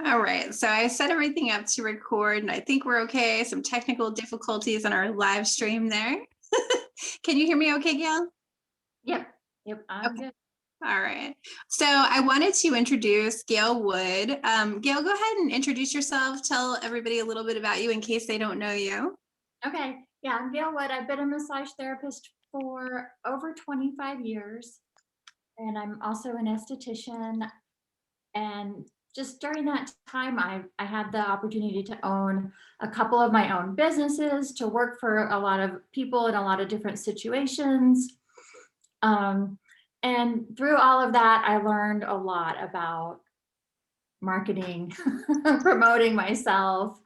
All right. So I set everything up to record and I think we're okay. Some technical difficulties on our live stream there. Can you hear me okay, Gail? Yep. Yep. I'm Okay. good. All right. So I wanted to introduce Gail Wood. Gail, go ahead and introduce yourself. Tell everybody a little bit about you in case they don't know you. Okay. Yeah, I'm Gail Wood. I've been a massage therapist for over 25 years, and I'm also an esthetician. And just during that time, I had the opportunity to own a couple of my own businesses, to work for a lot of people in a lot of different situations. Um, and through all of that, I learned a lot about marketing, promoting myself,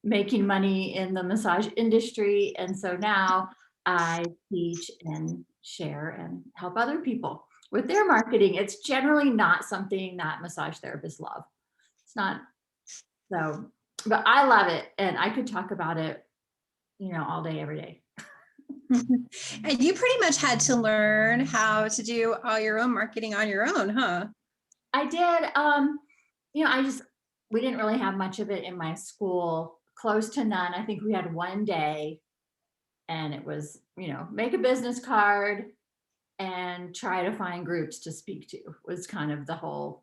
making money in the massage industry. And so now I teach and share and help other people with their marketing. It's generally not something that massage therapists love. It's not so, but I love it. And I could talk about it, all day, every day. And you pretty much had to learn how to do all your own marketing on your own, huh? I did. We didn't really have much of it in my school, close to none. I think we had one day, and it was, make a business card and try to find groups to speak to, was kind of the whole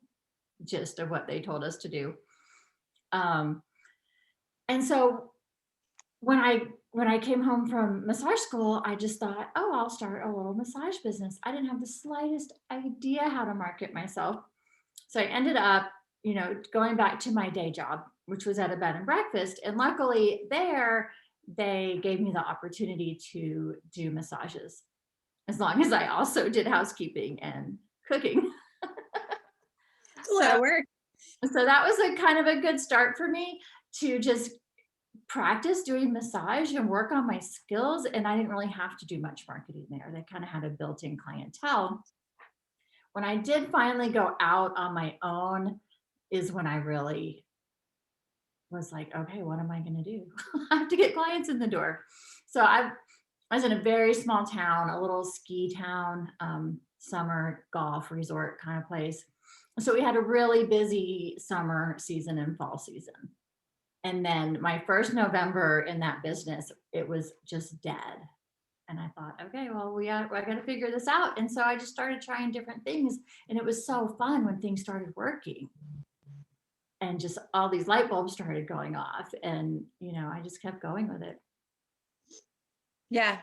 gist of what they told us to do. And so when I came home from massage school, I just thought, oh, I'll start a little massage business. I didn't have the slightest idea how to market myself. So I ended up, going back to my day job, which was at a bed and breakfast. And luckily there, they gave me the opportunity to do massages, as long as I also did housekeeping and cooking. It's a lot of work. So that was a kind of a good start for me to just practice doing massage and work on my skills. And I didn't really have to do much marketing there. They kind of had a built-in clientele. When I did finally go out on my own is when I really was like, okay, what am I going to do? I have to get clients in the door. So I was in a very small town, a little ski town, summer golf resort kind of place. So we had a really busy summer season and fall season. And then my first November in that business, it was just dead. And I thought, okay, well, I got to figure this out. And so I just started trying different things. And it was so fun when things started working. And just all these light bulbs started going off. And, I just kept going with it. Yeah,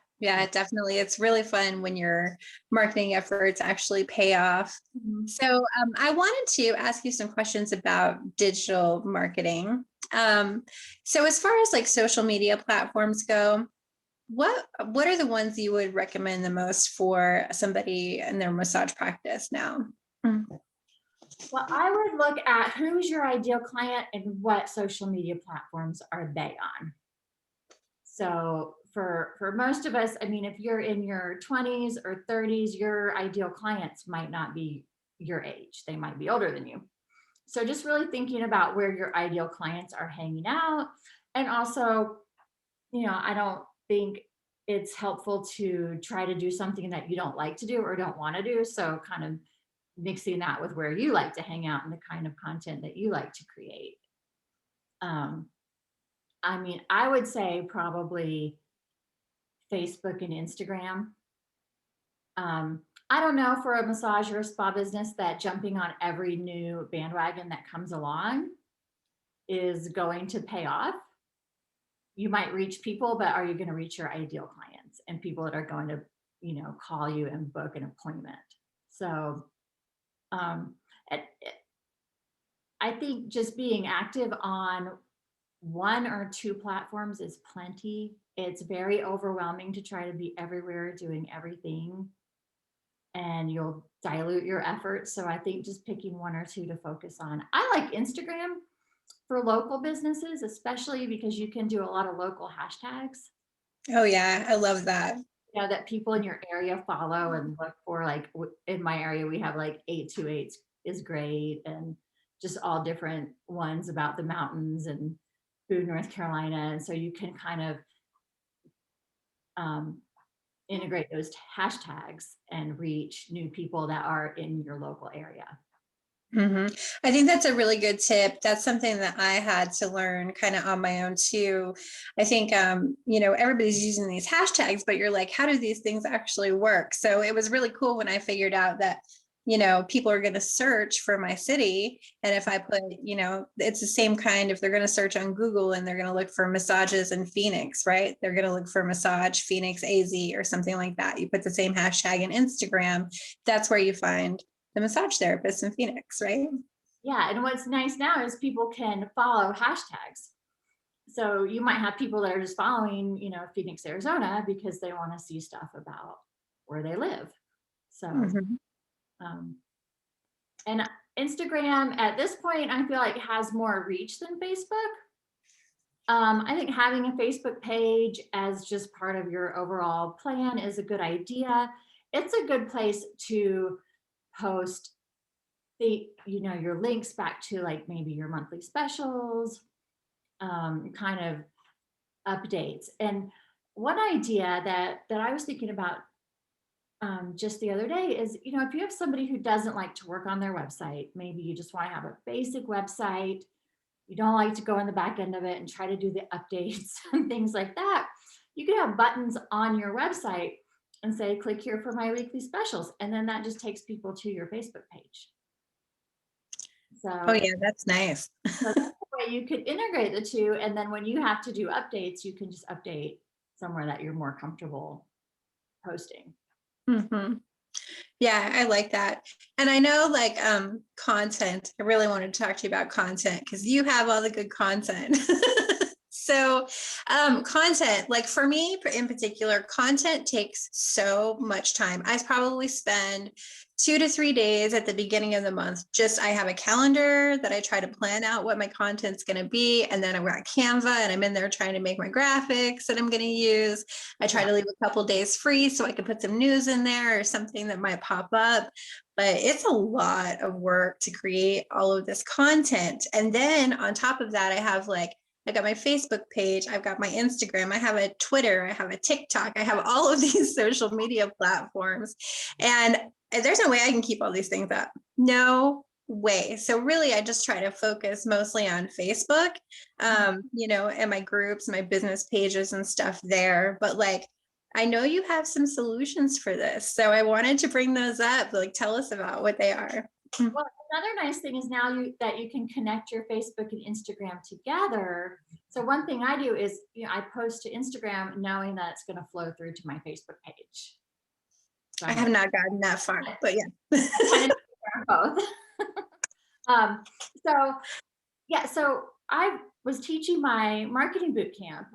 definitely. It's really fun when your marketing efforts actually pay off. Mm-hmm. So I wanted to ask you some questions about digital marketing. So as far as like social media platforms go, what are the ones you would recommend the most for somebody in their massage practice now? Well, I would look at who's your ideal client and what social media platforms are they on. So for most of us, I mean, if you're in your 20s or 30s, your ideal clients might not be your age. They might be older than you. So just really thinking about where your ideal clients are hanging out. And also, I don't think it's helpful to try to do something that you don't like to do or don't want to do. So kind of mixing that with where you like to hang out and the kind of content that you like to create. I would say probably Facebook and Instagram. I don't know, for a massage or a spa business, that jumping on every new bandwagon that comes along is going to pay off. You might reach people, but are you going to reach your ideal clients and people that are going to, call you and book an appointment? So I think just being active on one or two platforms is plenty. It's very overwhelming to try to be everywhere doing everything, and you'll dilute your efforts. So I think just picking one or two to focus on. I like Instagram for local businesses, especially because you can do a lot of local hashtags. Oh yeah, I love that. That people in your area follow and look for. Like in my area, we have like 828 is great, and just all different ones about the mountains and food, North Carolina. And so you can kind of integrate those hashtags and reach new people that are in your local area. I think that's a really good tip. That's something that I had to learn kind of on my own too. I think, everybody's using these hashtags, but you're like, how do these things actually work? So it was really cool when I figured out that, people are going to search for my city. And if I put, it's the same kind, if they're going to search on Google and they're going to look for massages in Phoenix, right? They're going to look for massage Phoenix AZ or something like that. You put the same hashtag in Instagram, that's where you find the massage therapist in Phoenix, right? Yeah, and what's nice now is people can follow hashtags. So you might have people that are just following, Phoenix, Arizona, because they want to see stuff about where they live. So, Mhm. um, and Instagram at this point, I feel like has more reach than Facebook. I think having a Facebook page as just part of your overall plan is a good idea. It's a good place to post your links back to like maybe your monthly specials, kind of updates. And one idea that I was thinking about just the other day is, if you have somebody who doesn't like to work on their website, maybe you just want to have a basic website, you don't like to go in the back end of it and try to do the updates and things like that, you could have buttons on your website and say, click here for my weekly specials. And then that just takes people to your Facebook page. Oh So yeah, that's nice. So that's the way you could integrate the two. And then when you have to do updates, you can just update somewhere that you're more comfortable posting. hmm Yeah, I like that. And I know like content, I really wanted to talk to you about content because you have all the good content. So content, like for me in particular, content takes so much time. I probably spend 2 to 3 days at the beginning of the month. Just I have a calendar that I try to plan out what my content's going to be. And then I've got Canva and I'm in there trying to make my graphics that I'm going to use. I try to leave a couple days free so I can put some news in there or something that might pop up. But it's a lot of work to create all of this content. And then on top of that, I got my Facebook page, I've got my Instagram, I have a Twitter, I have a TikTok, I have all of these social media platforms. And there's no way I can keep all these things up. No way. So really, I just try to focus mostly on Facebook, and my groups, my business pages and stuff there. But like, I know you have some solutions for this. So I wanted to bring those up. Like, tell us about what they are. Well, another nice thing is now that you can connect your Facebook and Instagram together. So one thing I do is, I post to Instagram knowing that it's going to flow through to my Facebook page. So I have not gotten that far, but yeah. kind of both. um, so yeah, so I was teaching my marketing boot camp.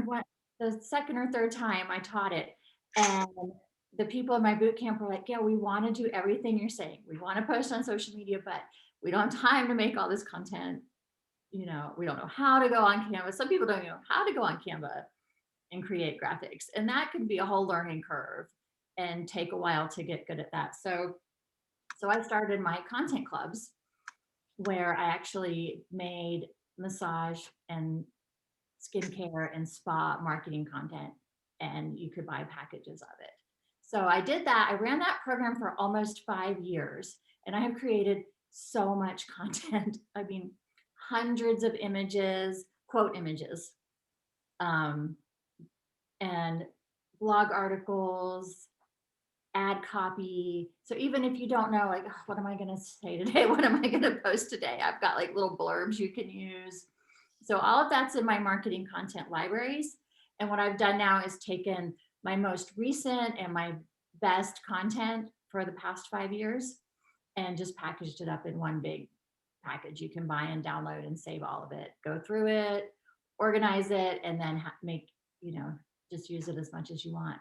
What the second or third time I taught it, and the people in my boot camp were like, "Yeah, we want to do everything you're saying. We want to post on social media, but we don't have time to make all this content. We don't know how to go on Canva. Some people don't even know how to go on Canva and create graphics, and that can be a whole learning curve and take a while to get good at that. So I started my content clubs where I actually made massage and skincare and spa marketing content, and you could buy packages of it. So I did that. I ran that program for almost 5 years, and I have created so much content. I mean, hundreds of images, quote images, and blog articles, ad copy. So even if you don't know, like, what am I going to say today? What am I going to post today? I've got like little blurbs you can use. So all of that's in my marketing content libraries. And what I've done now is taken my most recent and my best content for the past 5 years and just packaged it up in one big package you can buy and download and save all of it, go through it, organize it, and then make, just use it as much as you want.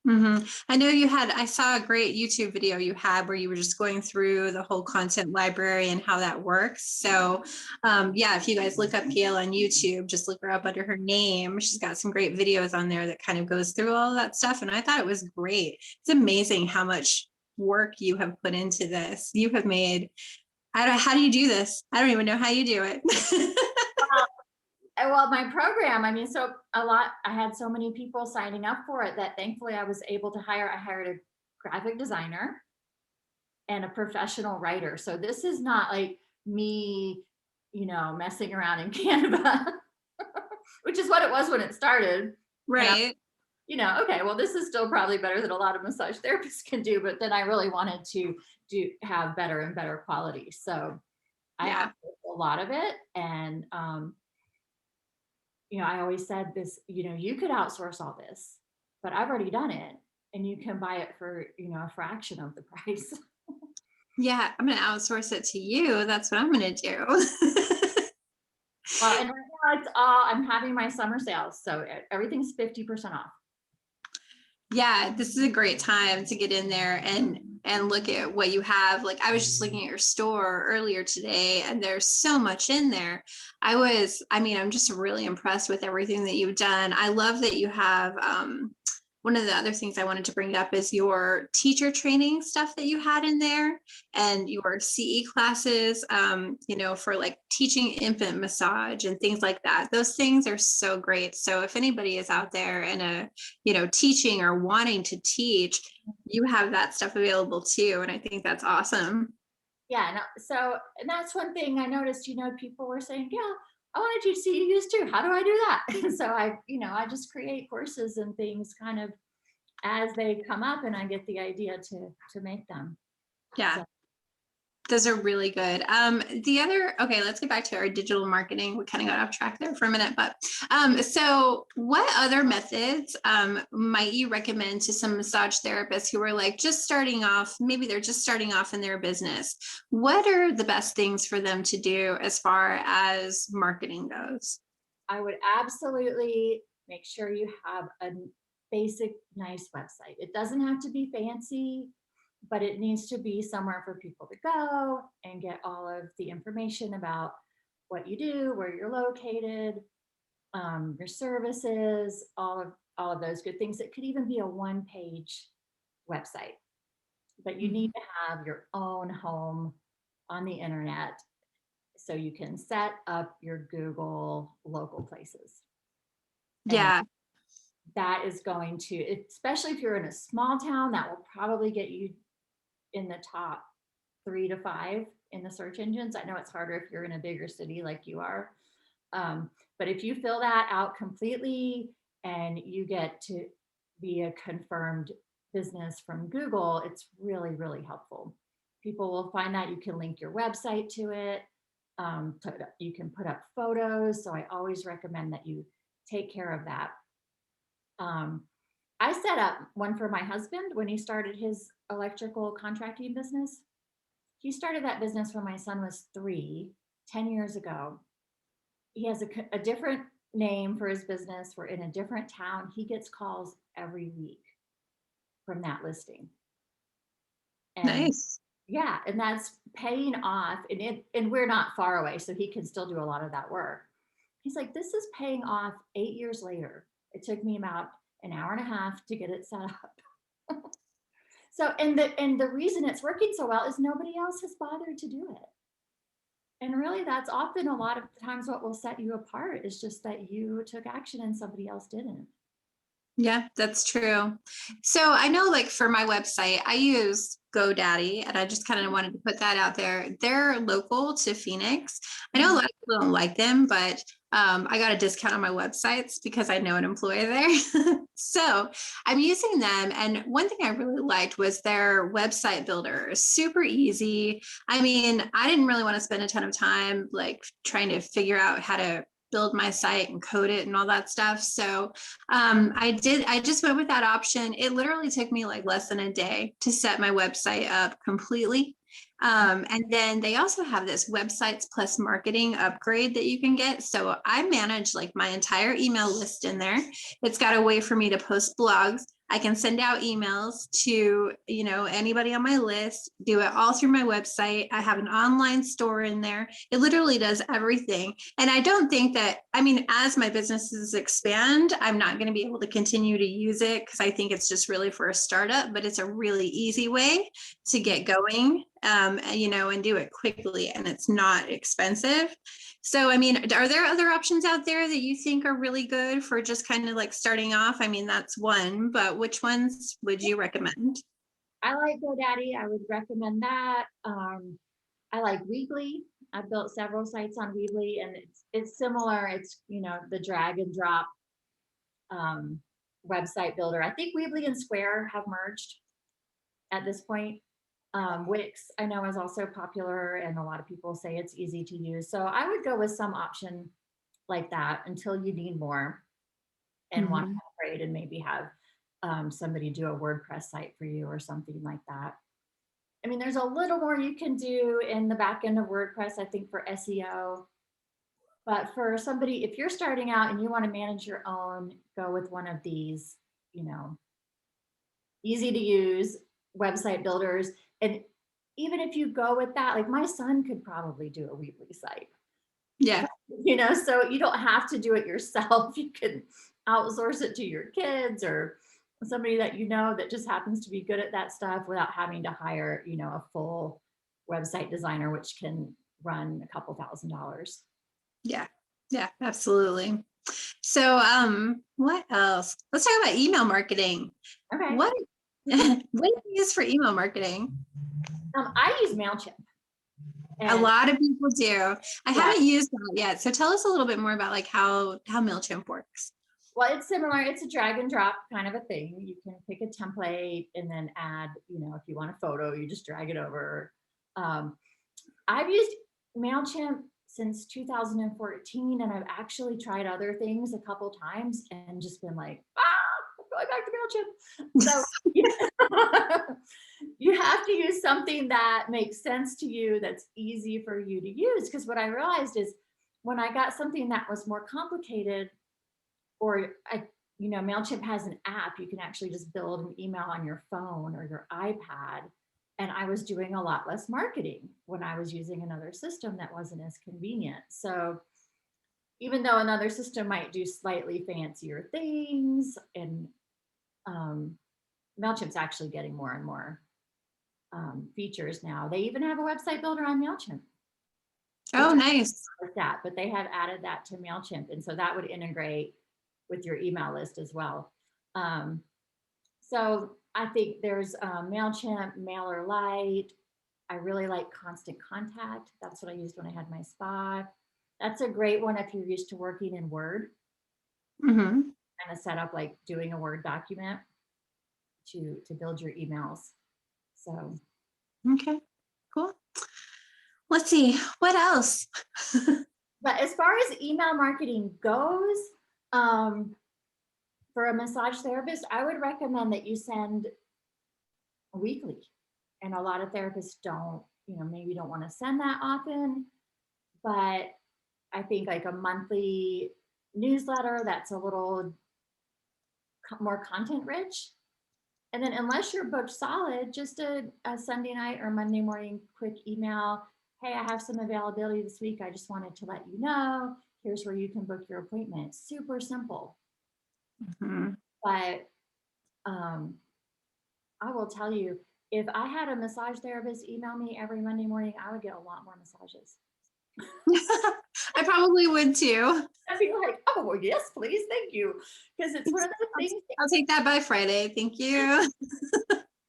I know I saw a great YouTube video you had where you were just going through the whole content library and how that works. So yeah, if you guys look up Gail on YouTube, just look her up under her name. She's got some great videos on there that kind of goes through all that stuff. And I thought it was great. It's amazing how much work you have put into this. You have made, how do you do this? I don't even know how you do it. Well, my program, I had so many people signing up for it that thankfully I was able to I hired a graphic designer, and a professional writer. So this is not like me, messing around in Canva, which is what it was when it started. And I, Right. okay, well, this is still probably better than a lot of massage therapists can do, but then I really wanted to have better and better quality. So I Yeah. outsourced a lot of it. And, I always said this, you could outsource all this, but I've already done it and you can buy it for, a fraction of the price. Yeah. I'm going to outsource it to you. That's what I'm going to do. Well, and right now it's all, I'm having my summer sales. So everything's 50% off. Yeah, this is a great time to get in there and look at what you have. Like I was just looking at your store earlier today and there's so much in there. I'm just really impressed with everything that you've done. I love that you have one of the other things I wanted to bring up is your teacher training stuff that you had in there and your CE classes, for like teaching infant massage and things like that. Those things are so great. So if anybody is out there and teaching or wanting to teach, you have that stuff available too. And I think that's awesome. Yeah. And that's one thing I noticed, people were saying, yeah, I want to teach CEUs too. How do I do that? And so I just create courses and things kind of as they come up and I get the idea to make them. Yeah. So, Those are really good. Okay, let's get back to our digital marketing. We kind of got off track there for a minute, but so what other methods might you recommend to some massage therapists who are like just starting off? Maybe they're just starting off in their business. What are the best things for them to do as far as marketing goes? I would absolutely make sure you have a basic, nice website. It doesn't have to be fancy, but it needs to be somewhere for people to go and get all of the information about what you do, where you're located, your services, all of those good things. It could even be a one-page website, but you need to have your own home on the internet so you can set up your Google local places. And Yeah. that is going to, especially if you're in a small town, that will probably get you in the top 3 to 5 in the search engines. I know it's harder if you're in a bigger city like you are. But if you fill that out completely and you get to be a confirmed business from Google, it's really, really helpful. People will find that you can link your website to it. You can put up photos. So I always recommend that you take care of that. I set up one for my husband when he started his electrical contracting business. He started that business when my son was 10 years ago. He has a different name for his business. We're in a different town. He gets calls every week from that listing. And Nice. yeah, and that's paying off. And we're not far away, so he can still do a lot of that work. He's like, this is paying off 8 years later. It took me about an hour and a half to get it set up. So, and the reason it's working so well is nobody else has bothered to do it. And really, that's often a lot of times what will set you apart is just that you took action and somebody else didn't. Yeah, that's true. So I know like for my website, I use GoDaddy and I just kind of wanted to put that out there. They're local to Phoenix. I know a lot of people don't like them, but I got a discount on my websites because I know an employee there. So I'm using them. And one thing I really liked was their website builder. Super easy. I mean, I didn't really want to spend a ton of time like trying to figure out how to build my site and code it and all that stuff. So I just went with that option. It literally took me like less than a day to set my website up completely. And then they also have this websites plus marketing upgrade that you can get. So I manage like my entire email list in there. It's got a way for me to post blogs. I can send out emails to, anybody on my list, do it all through my website. I have an online store in there. It literally does everything. And I don't think that, as my businesses expand, I'm not going to be able to continue to use it because I think it's just really for a startup, but it's a really easy way to get going, and do it quickly, and it's not expensive. So, are there other options out there that you think are really good for just kind of like starting off? That's one, but which ones would you recommend? I like GoDaddy. I would recommend that. I like Weebly. I've built several sites on Weebly, and it's similar. It's, you know, the drag and drop um, website builder. I think Weebly and Square have merged at this point. Wix, I know, is also popular, and a lot of people say it's easy to use. So I would go with some option like that until you need more and want to Mhm. upgrade and maybe have somebody do a WordPress site for you or something like that. I mean, there's a little more you can do in the back end of WordPress, I think, for SEO. But for somebody, if you're starting out and you want to manage your own, go with one of these, you know, easy to use website builders. And even if you go with that, like my son could probably do a Weebly site, Yeah. you know, so you don't have to do it yourself. You can outsource it to your kids or somebody that you know that just happens to be good at that stuff without having to hire, you know, a full website designer, which can run a couple $1,000s. Yeah. Yeah, absolutely. So, what else? Let's talk about email marketing. Okay. What what do you use for email marketing? I use MailChimp. A And lot of people do. I yeah, haven't used that yet. So tell us a little bit more about like how MailChimp works. well, it's similar. It's a drag and drop kind of a thing. You can pick a template and then add, you know, if you want a photo, you just drag it over. Um, I've used MailChimp since 2014, and I've actually tried other things a couple times and just been like, I'm going back to MailChimp. So you have to use something that makes sense to you, that's easy for you to use. Because what I realized is when I got something that was more complicated, or you know, MailChimp has an app, you can actually just build an email on your phone or your iPad. And I was doing a lot less marketing when I was using another system that wasn't as convenient. So even though another system might do slightly fancier things, and um, MailChimp's actually getting more and more features now. They even have a website builder on MailChimp, which Oh, nice. like that, but they have added that to MailChimp. And so that would integrate with your email list as well. Um, so I think there's MailChimp, MailerLite. I really like Constant Contact. That's what I used when I had my spa. That's a great one if you're used to working in Word, Hmm. kind of set up like doing a Word document to build your emails. So, Okay, cool. Let's see, what else? but as far as email marketing goes, um, for a massage therapist, I would recommend that you send weekly. And a lot of therapists don't, you know, maybe don't want to send that often, but I think like a monthly newsletter that's a little more content rich. And then unless you're booked solid, just a Sunday night or Monday morning quick email. Hey, I have some availability this week. I just wanted to let you know. Here's where you can book your appointment. Super simple. Mhm. But um, I will tell you, if I had a massage therapist email me every Monday morning, I would get a lot more massages. I probably would too. I'd be like, oh, well, yes, please, thank you. Because it's one of those things, I'll take that by Friday. Thank you.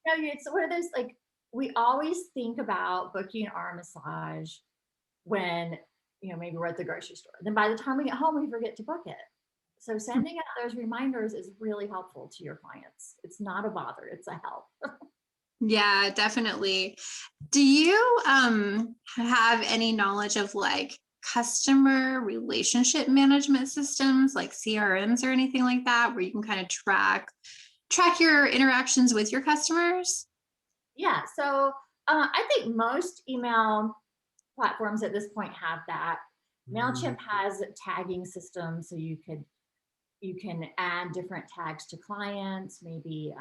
it's one of those, like, we always think about booking our massage when, you know, maybe we're at the grocery store. Then by the time we get home, we forget to book it. So sending out those reminders is really helpful to your clients. It's not a bother, it's a help. Yeah, definitely. Do you have any knowledge of like customer relationship management systems like CRMs or anything like that where you can kind of track your interactions with your customers? Yeah. So I think most email platforms at this point have that. MailChimp has a tagging system, so you can add different tags to clients. Maybe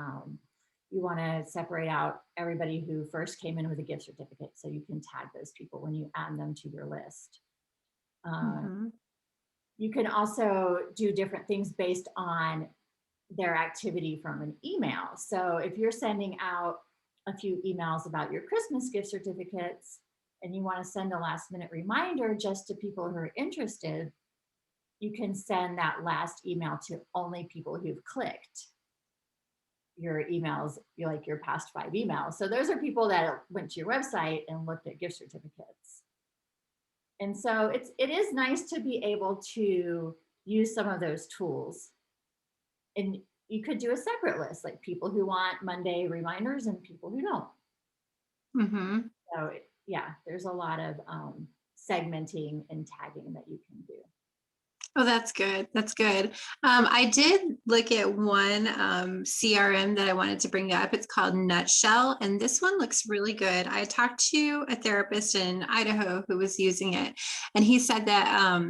you want to separate out everybody who first came in with a gift certificate, so you can tag those people when you add them to your list. Uh, Mhm. you can also do different things based on their activity from an email. So if you're sending out a few emails about your Christmas gift certificates and you want to send a last minute reminder just to people who are interested, you can send that last email to only people who've clicked. your emails, you like your past 5 emails. So those are people that went to your website and looked at gift certificates. And so it is nice to be able to use some of those tools. And you could do a separate list, like people who want Monday reminders and people who don't. Mm-hmm. So yeah, there's a lot of segmenting and tagging that you can do. Oh, that's good. That's good. I did look at one CRM that I wanted to bring up. It's called Nutshell, and this one looks really good. I talked to a therapist in Idaho who was using it, and he said that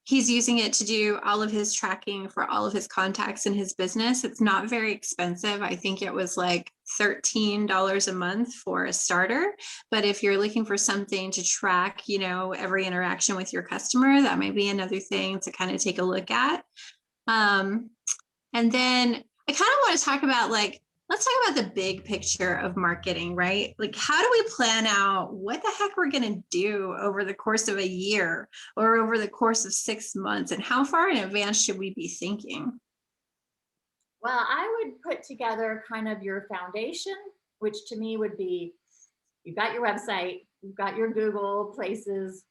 he's using it to do all of his tracking for all of his contacts in his business. It's not very expensive. I think it was like $13 a month for a starter. But if you're looking for something to track, you know, every interaction with your customer, that might be another thing to kind of take a look at. And then I kind of want to talk about let's talk about the big picture of marketing, right? Like, how do we plan out what the heck we're going to do over the course of a year or over the course of 6 months? And how far in advance should we be thinking? Well, I would put together kind of your foundation, which to me would be, you've got your website, you've got your Google places,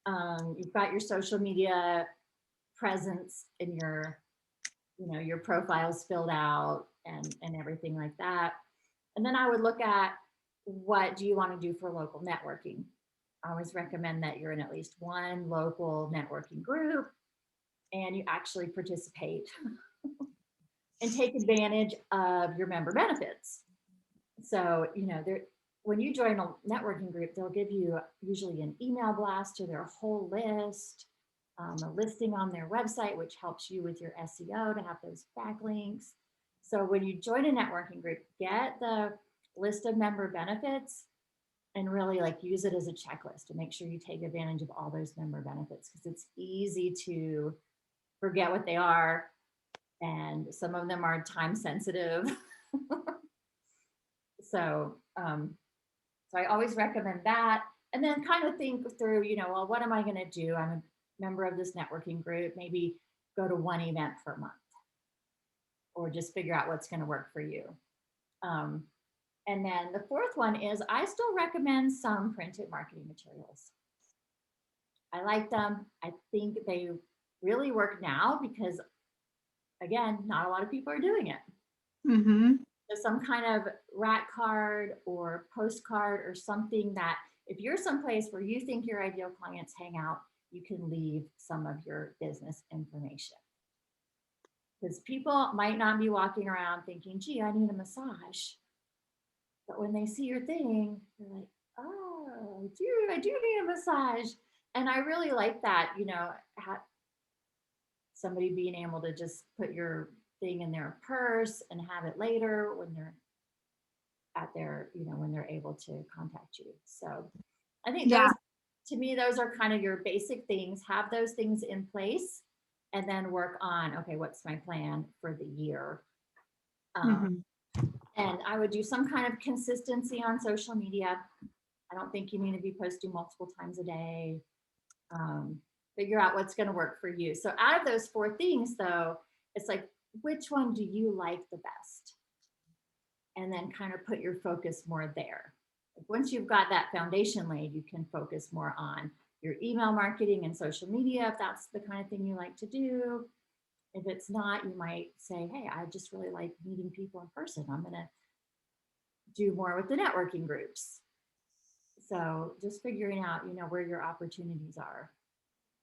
you've got your social media presence in your, your profiles filled out and everything like that. And then I would look at, what do you want to do for local networking? I always recommend that you're in at least one local networking group and you actually participate and take advantage of your member benefits. So, when you join a networking group, they'll give you usually an email blast to their whole list, a listing on their website, which helps you with your SEO to have those backlinks. So when you join a networking group, get the list of member benefits and really use it as a checklist to make sure you take advantage of all those member benefits, because it's easy to forget what they are. And some of them are time sensitive. So I always recommend that. And then kind of think through, well, what am I going to do? I'm a member of this networking group, maybe go to one event per month, or just figure out what's going to work for you. And then the fourth one is, I still recommend some printed marketing materials. I like them. I think they really work now because, again, not a lot of people are doing it. Mm-hmm. So some kind of rack card or postcard or something that, if you're someplace where you think your ideal clients hang out, you can leave some of your business information. Because people might not be walking around thinking, gee, I need a massage. But when they see your thing, they're like, oh, I do need a massage. And I really like that, somebody being able to just put your thing in their purse and have it later when they're at their, when they're able to contact you. So I think those, to me, those are kind of your basic things. Have those things in place and then work on, okay, what's my plan for the year? And I would do some kind of consistency on social media. I don't think you need to be posting multiple times a day. Figure out what's going to work for you. So out of those 4 things, though, it's like, which one do you like the best? And then kind of put your focus more there. Once you've got that foundation laid, you can focus more on your email marketing and social media, if that's the kind of thing you like to do. If it's not, you might say, hey, I just really like meeting people in person. I'm going to do more with the networking groups. So just figuring out, where your opportunities are.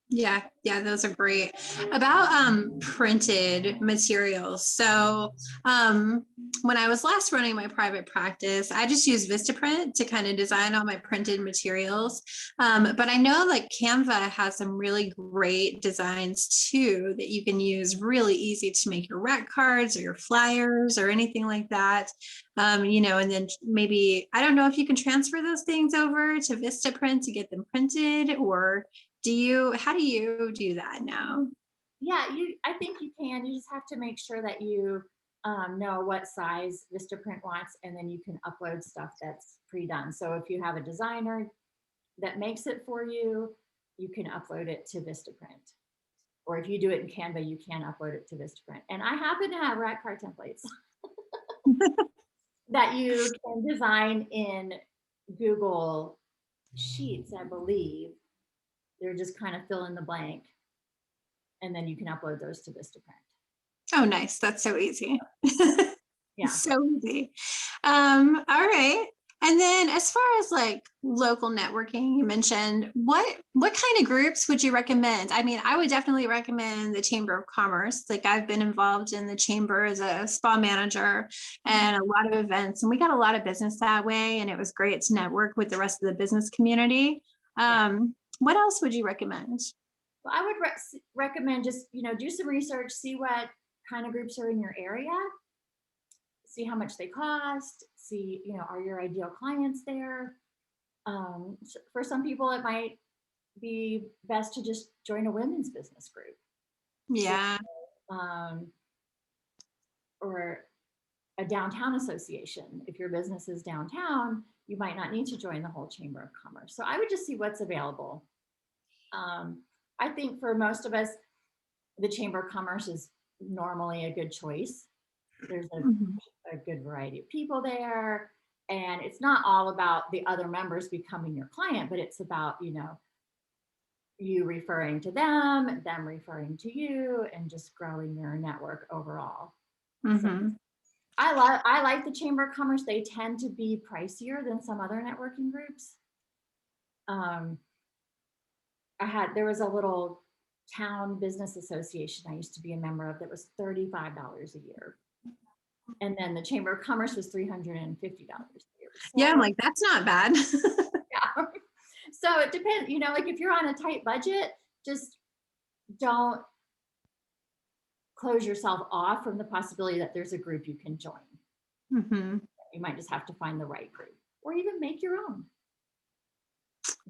Yeah, those are great. About printed materials. So when I was last running my private practice, I just used Vistaprint to kind of design all my printed materials. But I know Canva has some really great designs too that you can use, really easy to make your rack cards or your flyers or anything like that. And then maybe, I don't know if you can transfer those things over to Vistaprint to get them printed, or how do you do that now? Yeah, I think you can. You just have to make sure that you know what size Vistaprint wants, and then you can upload stuff that's pre-done. So if you have a designer that makes it for you, you can upload it to Vistaprint. Or if you do it in Canva, you can upload it to Vistaprint. And I happen to have rack card templates. that you can design in Google Sheets, I believe. They're just kind of fill in the blank, and then you can upload those to Vistaprint. Oh, nice. That's so easy. Yeah. So easy. All right. And then as far as like local networking, you mentioned what kind of groups would you recommend? I mean, I would definitely recommend the Chamber of Commerce. Like I've been involved in the chamber as a spa manager and a lot of events, and we got a lot of business that way. And it was great to network with the rest of the business community. What else would you recommend? Well, I would recommend just, do some research, see what kind of groups are in your area, see how much they cost, see, are your ideal clients there? For some people, it might be best to just join a women's business group. Yeah. Or a downtown association. If your business is downtown, you might not need to join the whole Chamber of Commerce. So I would just see what's available. I think for most of us, the Chamber of Commerce is normally a good choice. There's a good variety of people there. And it's not all about the other members becoming your client, but it's about, you referring to them referring to you, and just growing your network overall. So I like the Chamber of Commerce. They tend to be pricier than some other networking groups. There was a little town business association I used to be a member of that was $35 a year. And then the Chamber of Commerce was $350 a year. So, yeah, I'm like, that's not bad. Yeah. So it depends, like if you're on a tight budget, just don't close yourself off from the possibility that there's a group you can join. You might just have to find the right group, or even make your own.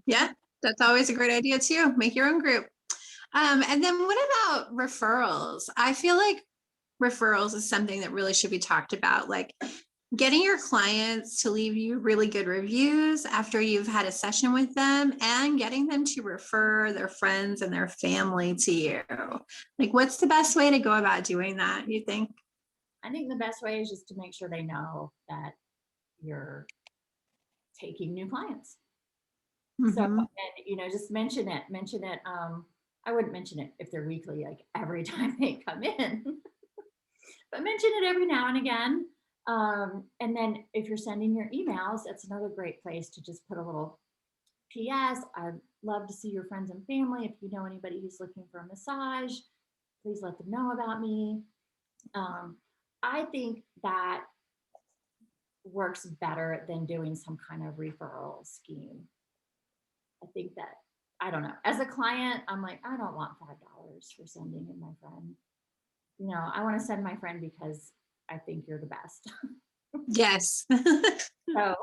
Yeah, that's always a great idea too. Make your own group. And then what about referrals? I feel like referrals is something that really should be talked about. Like getting your clients to leave you really good reviews after you've had a session with them, and getting them to refer their friends and their family to you. Like, what's the best way to go about doing that, you think? I think the best way is just to make sure they know that you're taking new clients. So, and, just mention it. I wouldn't mention it if they're weekly, like every time they come in, but mention it every now and again. And then if you're sending your emails, that's another great place to just put a little PS. I'd love to see your friends and family. If you know anybody who's looking for a massage, please let them know about me. I think that works better than doing some kind of referral scheme. I think that, I don't know, as a client, I'm like, I don't want $5 for sending in my friend. I want to send my friend because I think you're the best. Yes. So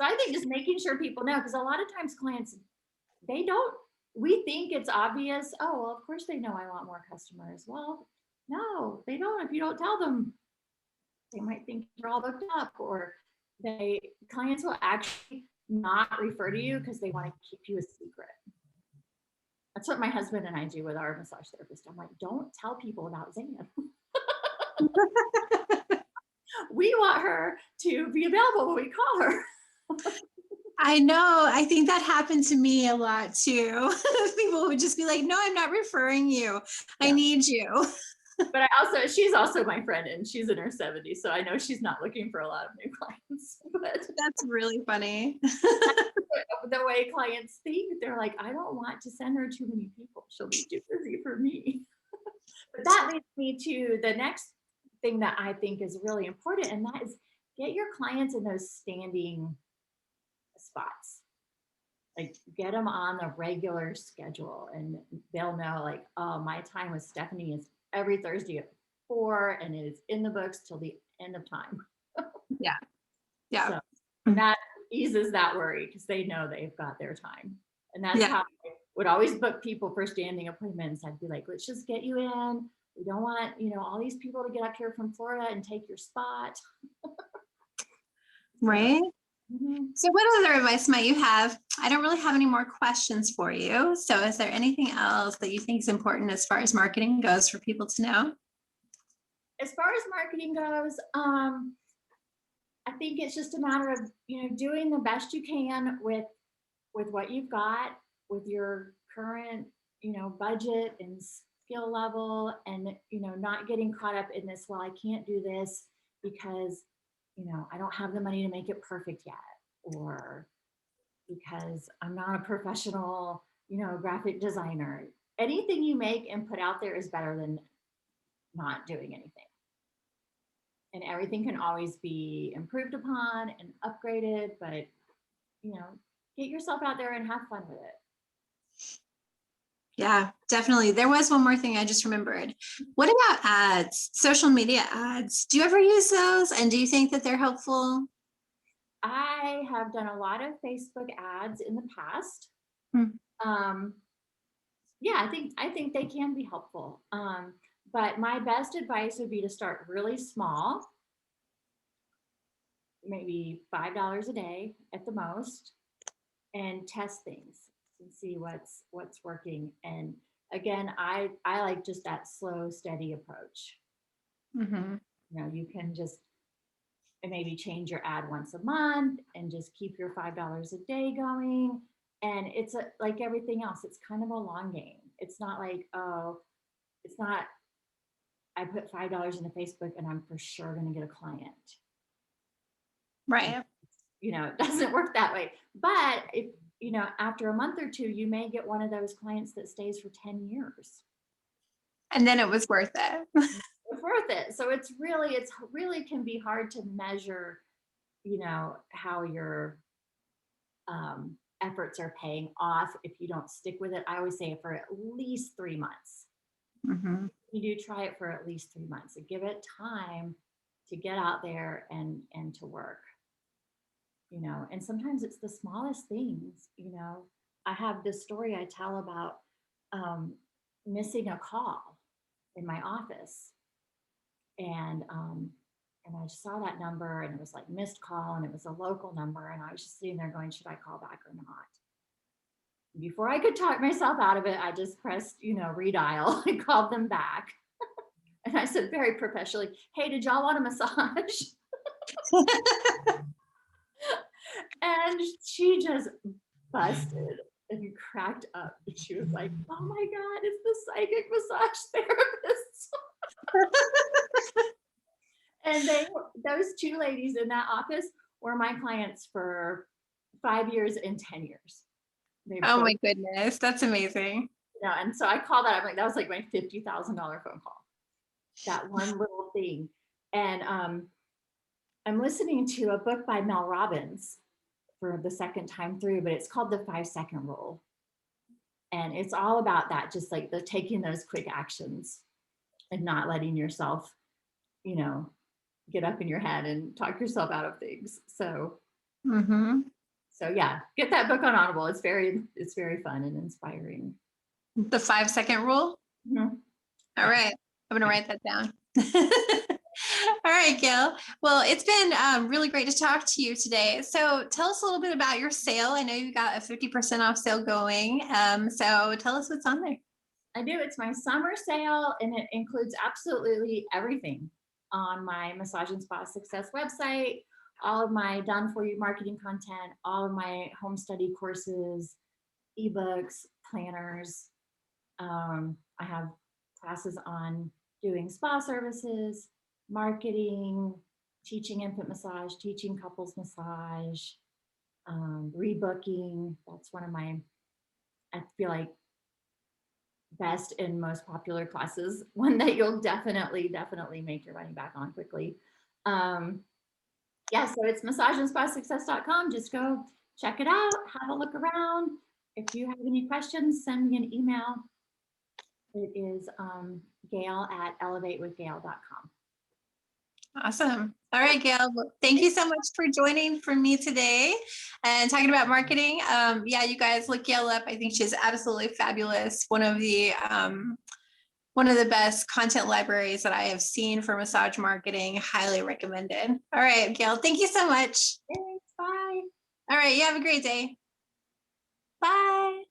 I think just making sure people know, because a lot of times clients, we think it's obvious. Oh, well, of course they know I want more customers. Well, no, they don't. If you don't tell them, they might think you're all booked up, or clients will actually not refer to you because they want to keep you a secret. That's what my husband and I do with our massage therapist. I'm like, don't tell people about Zan. We want her to be available when we call her. I know. I think that happened to me a lot too. People would just be like, no, I'm not referring you. I need you. But she's also my friend, and she's in her 70s. So I know she's not looking for a lot of new clients. But that's really funny. The way clients think, they're like, I don't want to send her too many people. She'll be too busy for me. But that leads me to the next thing that I think is really important, and that is get your clients in those standing spots. Like, get them on the regular schedule, and they'll know, like, oh, my time with Stephanie is every Thursday at 4, and it is in the books till the end of time. Yeah. So, and that eases that worry, because they know they've got their time. And that's how I would always book people for standing appointments. I'd be like, let's just get you in. We don't want, all these people to get up here from Florida and take your spot. Right. So what other advice might you have? I don't really have any more questions for you. So is there anything else that you think is important as far as marketing goes for people to know? As far as marketing goes, I think it's just a matter of, doing the best you can with what you've got, with your current, budget and skill level, and, not getting caught up in this, well, I can't do this because, I don't have the money to make it perfect yet, or because I'm not a professional, graphic designer. Anything you make and put out there is better than not doing anything. And everything can always be improved upon and upgraded, but, get yourself out there and have fun with it. Yeah, definitely. There was one more thing I just remembered. What about ads, social media ads? Do you ever use those? And do you think that they're helpful? I have done a lot of Facebook ads in the past. Hmm. Yeah, I think they can be helpful. But my best advice would be to start really small, maybe $5 a day at the most, and test things and see what's working. And again, I like just that slow, steady approach. Mm-hmm. You can just maybe change your ad once a month and just keep your $5 a day going. And it's like everything else, it's kind of a long game. It's not like, it's not, I put $5 into Facebook and I'm for sure going to get a client. Right. It doesn't work that way. But if, after a month or two, you may get one of those clients that stays for 10 years. And then it was worth it. It's worth it. So it's really can be hard to measure, how your efforts are paying off if you don't stick with it. I always say for at least 3 months. Mm-hmm. You do try it for at least 3 months and give it time to get out there and to work. And sometimes it's the smallest things. I have this story I tell about missing a call in my office, and I saw that number, and it was like missed call, and it was a local number, and I was just sitting there going, should I call back or not? Before I could talk myself out of it, I just pressed, redial and called them back. And I said very professionally, hey, did y'all want a massage? And she just busted and cracked up. And she was like, oh my God, it's the psychic massage therapist. And those two ladies in that office were my clients for 5 years and 10 years. Oh my goodness, that's amazing. And so I call that, I'm like, that was like my $50,000 phone call. That one little thing. And I'm listening to a book by Mel Robbins for the second time through, but it's called The 5-Second Rule. And it's all about that, just like taking those quick actions and not letting yourself, get up in your head and talk yourself out of things. So, so yeah, get that book on Audible. It's very fun and inspiring. The 5-second rule. Mm-hmm. All right, I'm gonna write that down. All right, Gail. Well, it's been really great to talk to you today. So tell us a little bit about your sale. I know you got a 50% off sale going. So tell us what's on there. I do. It's my summer sale, and it includes absolutely everything on my Massage and Spa Success website, all of my done for you marketing content, all of my home study courses, ebooks, planners. I have classes on doing spa services, marketing, teaching infant massage, teaching couples massage, rebooking. That's one of my, I feel like, best and most popular classes, one that you'll definitely make your money back on quickly. Yeah, so it's massageandspa-success.com. Just go check it out, have a look around. If you have any questions, send me an email. It is gail@elevatewithgail.com. Awesome. All right, Gail. Well, thank you so much for joining for me today and talking about marketing. Yeah, you guys look Gail up. I think she's absolutely fabulous. One of the best content libraries that I have seen for massage marketing. Highly recommended. All right, Gail. Thank you so much. Thanks. Bye. All right. You have a great day. Bye.